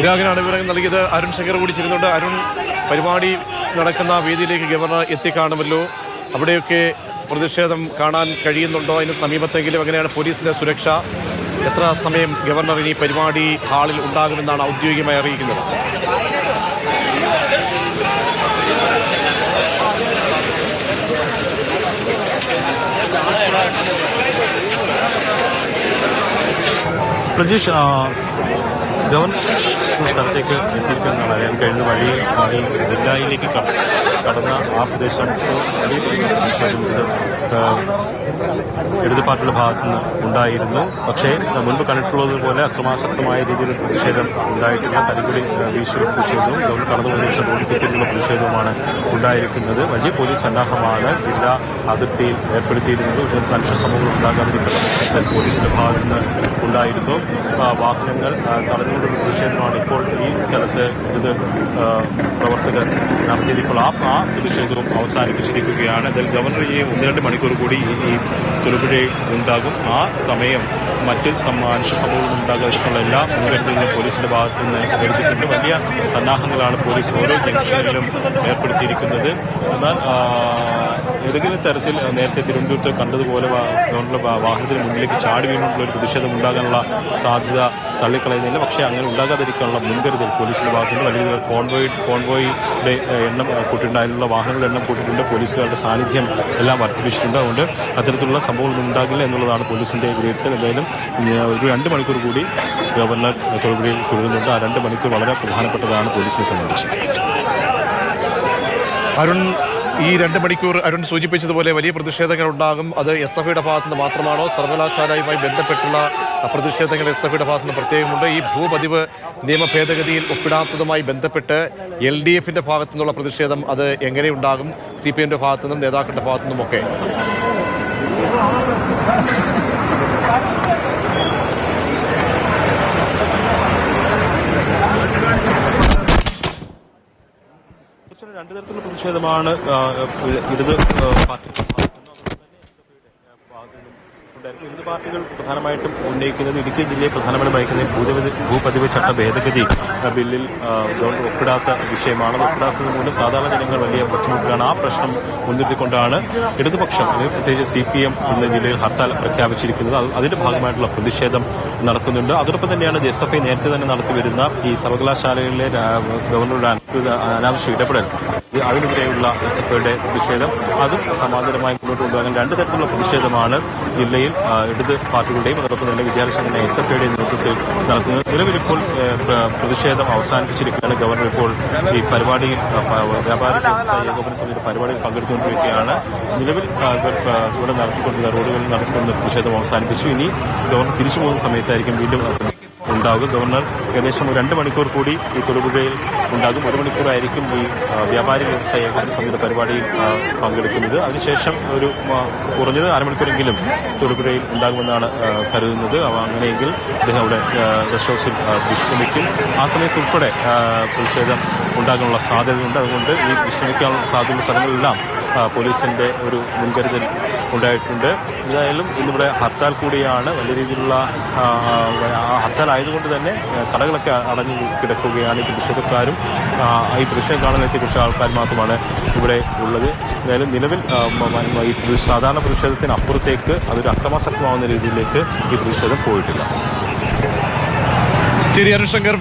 രാഗിനാണ് വിവരങ്ങൾ നൽകിയത്. അരുൺ ശങ്കർ കൂടി ചേരുന്നുണ്ട്. അരുൺ, പരിപാടി നടക്കുന്ന വേദിയിലേക്ക് ഗവർണർ എത്തിക്കാണുമല്ലോ, അവിടെയൊക്കെ പ്രതിഷേധം കാണാൻ കഴിയുന്നുണ്ടോ? അതിന് സമീപത്തെങ്കിലും എങ്ങനെയാണ് പോലീസിന്റെ സുരക്ഷ? എത്ര സമയം ഗവർണർ ഇനി പരിപാടി ഹാളിൽ ഉണ്ടാകുമെന്നാണ് ഔദ്യോഗികമായി അറിയിക്കുന്നത്? പ്രജീഷ്, ഗവർണർ സ്ഥലത്തേക്ക് എത്തിയിരിക്കുന്നതാണ് അറിയാൻ കഴിഞ്ഞ വഴിയായി ജില്ലയിലേക്ക് കടന്ന ആ പ്രദേശം വലിയ പ്രതിഷേധം ഇടതു പാർട്ടിയുടെ ഭാഗത്തു നിന്ന് ഉണ്ടായിരുന്നു. പക്ഷേ മുൻപ് കണ്ടിട്ടുള്ളതുപോലെ അക്രമാസക്തമായ രീതിയിൽ പ്രതിഷേധം ഉണ്ടായിട്ടില്ല. തലകുടി വീശിയുള്ള പ്രതിഷേധവും ഗവർണർ കടന്നുപോയ ശേഷം റോഡിലെത്തിയിട്ടുള്ള പ്രതിഷേധവുമാണ് ഉണ്ടായിരിക്കുന്നത്. വലിയ പോലീസ് സന്നാഹമാണ് ജില്ലാ അതിർത്തിയിൽ ഏർപ്പെടുത്തിയിരുന്നത്. മനുഷ്യ സംഭവങ്ങൾ ഉണ്ടാകാതിരിക്കുന്ന പോലീസിന്റെ ഭാഗത്തു നിന്ന് ഉണ്ടായിരുന്നു. വാഹനങ്ങൾ തടഞ്ഞുകൊണ്ടുള്ള പ്രതിഷേധമാണ് ഇപ്പോൾ ഈ സ്ഥലത്ത് ഇത് പ്രവർത്തകർ നടത്തിയതിപ്പോൾ ആ പ്രതിഷേധവും അവസാനിപ്പിച്ചിരിക്കുകയാണ്. ഇതിൽ ഗവർണർ ഈ 1-2 മണിക്കൂർ കൂടി ഈ തൊടുപുഴയിൽ ഉണ്ടാകും. ആ സമയം മറ്റ് മനുഷ്യ സംഭവങ്ങൾ ഉണ്ടാകാതിരിക്കാനുള്ള എല്ലാ മുൻകരുതലുകളും പോലീസിന്റെ ഭാഗത്തു നിന്ന് എടുത്തിട്ടുണ്ട്. വലിയ സന്നാഹങ്ങളാണ് പോലീസ് ഓരോ ജംഗ്ഷനിലും ഏർപ്പെടുത്തിയിരിക്കുന്നത്. എന്നാൽ ഏതെങ്കിലും തരത്തിൽ നേരത്തെ തിരുവനന്തപുരത്ത് കണ്ടതുപോലെ ഗവർണറുടെ വാഹനത്തിന് മുന്നിലേക്ക് ചാടി വീണുകൊണ്ടുള്ള ഒരു പ്രതിഷേധം ഉണ്ടാകാനുള്ള സാധ്യത തള്ളിക്കളയുന്നില്ല. പക്ഷേ അങ്ങനെ ഉണ്ടാകാതിരിക്കാനുള്ള മുൻകരുതൽ പോലീസിന്റെ ഭാഗത്തുനിന്ന് വലിയ രീതിയിൽ കോൺവോയുടെ എണ്ണം കൂട്ടിയിട്ടുണ്ട്. അതിനുള്ള വാഹനങ്ങളുടെ എണ്ണം കൂട്ടിയിട്ടുണ്ട്. പോലീസുകാരുടെ സാന്നിധ്യം എല്ലാം വർദ്ധിപ്പിച്ചിട്ടുണ്ട്. അതുകൊണ്ട് അത്തരത്തിലുള്ള സംഭവങ്ങളൊന്നും ഉണ്ടാകില്ല എന്നുള്ളതാണ് പോലീസിന്റെ വിലയിരുത്തൽ. എന്തായാലും ഒരു 2 മണിക്കൂർ കൂടി ഗവർണർ തൊടുപുഴയിൽ തുടരുന്നുണ്ട്. ആ 2 മണിക്കൂർ വളരെ പ്രധാനപ്പെട്ടതാണ് പോലീസിനെ സംബന്ധിച്ച്. അരുൺ, ഈ 2 മണിക്കൂർ അരുൺ സൂചിപ്പിച്ചതുപോലെ വലിയ പ്രതിഷേധങ്ങൾ ഉണ്ടാകും. അത് SFIയുടെ ഭാഗത്തുനിന്ന് മാത്രമാണോ? സർവകലാശാലയുമായി ബന്ധപ്പെട്ടുള്ള പ്രതിഷേധങ്ങൾ SFIയുടെ ഭാഗത്തുനിന്ന് പ്രത്യേകമുണ്ട്. ഈ ഭൂപതിവ് നിയമ ഭേദഗതിയിൽ ഒപ്പിടാത്തതുമായി ബന്ധപ്പെട്ട് LDFന്റെ ഭാഗത്തു നിന്നുള്ള പ്രതിഷേധം അത് എങ്ങനെയുണ്ടാകും? CPMന്റെ ഭാഗത്തു നിന്നും നേതാക്കളുടെ ഭാഗത്തു നിന്നുമൊക്കെ രണ്ട് തരത്തിലുള്ള പ്രതിഷേധമാണ് ഇടത് പാർട്ടി ഇടത് പാർട്ടികൾ പ്രധാനമായിട്ടും ഉന്നയിക്കുന്നത് ഇടുക്കി ജില്ലയെ പ്രധാനമായും ഭയക്കുന്ന ഭൂപതിവ് ചട്ട ഭേദഗതി ബില്ലിൽ ഗവർണർ ഒപ്പിടാത്ത വിഷയമാണ്. ഒപ്പിടാത്തത് മൂലം സാധാരണ ജനങ്ങൾ വലിയ ബുദ്ധിമുട്ടിലാണ്. ആ പ്രശ്നം മുൻനിർത്തിക്കൊണ്ടാണ് ഇടതുപക്ഷം, പ്രത്യേകിച്ച് CPM ഇന്ന് ജില്ലയിൽ ഹർത്താൽ പ്രഖ്യാപിച്ചിരിക്കുന്നത്. അതിന്റെ ഭാഗമായിട്ടുള്ള പ്രതിഷേധം നടക്കുന്നുണ്ട്. അതോടൊപ്പം തന്നെയാണ് SFI നേരത്തെ തന്നെ നടത്തിവരുന്ന ഈ സർവകലാശാലകളിലെ ഗവർണറുടെ അനാവശ്യ ഇടപെടൽ, അതിനെതിരെയുള്ള SFIയുടെ പ്രതിഷേധം, അതും സമാന്തരമായി മുന്നോട്ട് കൊണ്ടുപോകാൻ 2 തരത്തിലുള്ള പ്രതിഷേധമാണ് ജില്ലയിൽ ഇടത് പാർട്ടികളുടെയും അതോടൊപ്പം തന്നെ വിദ്യാർത്ഥി സംഘടന SFIയുടെയും നേതൃത്വത്തിൽ നടത്തുന്നത്. നിലവിലിപ്പോൾ പ്രതിഷേധം അവസാനിപ്പിച്ചിരിക്കുകയാണ്. ഗവർണർ ഇപ്പോൾ ഈ പരിപാടിയിൽ വ്യാപാരി വ്യവസായ ഏകോപന സമിതിയുടെ പരിപാടിയിൽ പങ്കെടുത്തുകൊണ്ടിരിക്കുകയാണ്. നിലവിൽ ഇവിടെ നടത്തിക്കൊണ്ടിരുന്ന റോഡുകളിൽ നടത്തിക്കൊണ്ടിരുന്ന പ്രതിഷേധം അവസാനിപ്പിച്ചു. ഇനി ഗവർണർ തിരിച്ചു പോകുന്ന സമയത്തായിരിക്കും വീണ്ടും ഉണ്ടാകും. ഗവർണർ ഏകദേശം 2 മണിക്കൂർ കൂടി ഈ തൊടുപുഴയിൽ ഉണ്ടാകും. 1 മണിക്കൂറായിരിക്കും ഈ വ്യാപാരി വ്യവസായ ഏകോപന സമിതിയുടെ പരിപാടിയിൽ പങ്കെടുക്കുന്നത്. അതിനുശേഷം ഒരു കുറഞ്ഞത് 1/2 മണിക്കൂറെങ്കിലും തൊടുപുഴയിൽ ഉണ്ടാകുമെന്നാണ് കരുതുന്നത്. അങ്ങനെയെങ്കിൽ അദ്ദേഹം അവിടെ റെസ്റ്റ് ഹൗസിൽ വിശ്രമിക്കും. ആ സമയത്ത് ഉൾപ്പെടെ പ്രതിഷേധം ഉണ്ടാകാനുള്ള സാധ്യതയുണ്ട്. അതുകൊണ്ട് ഈ വിശ്രമിക്കാനുള്ള സാധ്യതയുള്ള സ്ഥലങ്ങളിലെല്ലാം പോലീസിന്റെ ഒരു മുൻകരുതൽ ഉണ്ടായിട്ടുണ്ട്. എന്തായാലും ഇന്നിവിടെ ഹർത്താൽ കൂടിയാണ്. വലിയ രീതിയിലുള്ള ഹർത്താൽ ആയതുകൊണ്ട് തന്നെ കടകളൊക്കെ അടഞ്ഞു കിടക്കുകയാണ്. ഈ പ്രതിഷേധക്കാരും ഈ പ്രതിഷേധം കാണാനെത്തിയ കുറച്ച് ആൾക്കാർ മാത്രമാണ് ഇവിടെ ഉള്ളത്. എന്തായാലും നിലവിൽ ഈ സാധാരണ പ്രതിഷേധത്തിന് അപ്പുറത്തേക്ക് അതൊരു അക്രമാസക്തമാവുന്ന രീതിയിലേക്ക് ഈ പ്രതിഷേധം പോയിട്ടില്ല. ശരി, അരുൺ ശങ്കർ.